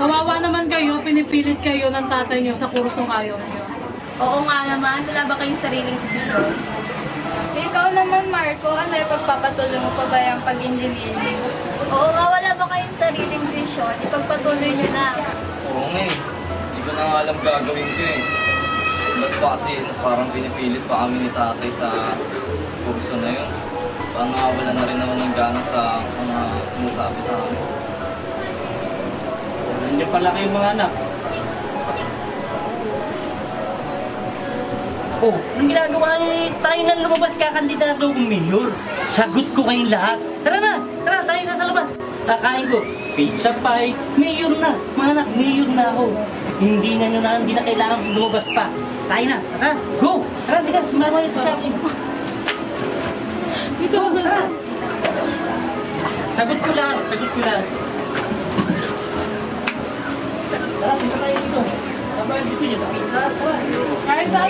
Kawawa naman kayo, pinipilit kayo ng tatay nyo sa kursong ayaw nyo. Oo nga naman, wala ba kayong sariling desisyon? Ikaw naman, Marco, ano ipagpapatuloy mo pa ba yung pag-engineer mo? Oo nga, wala ba kayong sariling vision? Ipagpatuloy nyo na. Oo nga eh. Hindi ko na nga alam gagawin ko eh. Ba't pa kasi parang pinipilit pa kami ni tatay sa kurso na yun. Parang nakawalan na rin naman ng gana sa mga sinasabi sa amin. Nandiyan pala kayong mga anak. Oh, anong ginagawa niyo? Tayo na lumabas kakandidato kong mayor. Sagot ko kayong lahat. Tara na! Tara, tayo na sa labas. Kakain ko. Pizza pie. Mayor na. Mga anak, mayor na ako. Hindi na kailangan lumabas pa. Tayo na. Tara, go! Tara, bigas. Marami ito sa akin. Ito, tara. Sagot ko lahat. Sagot ko lahat. Tara, punta tayo dito. Sabay dito niyo sa pizza. Tara. Kahit saan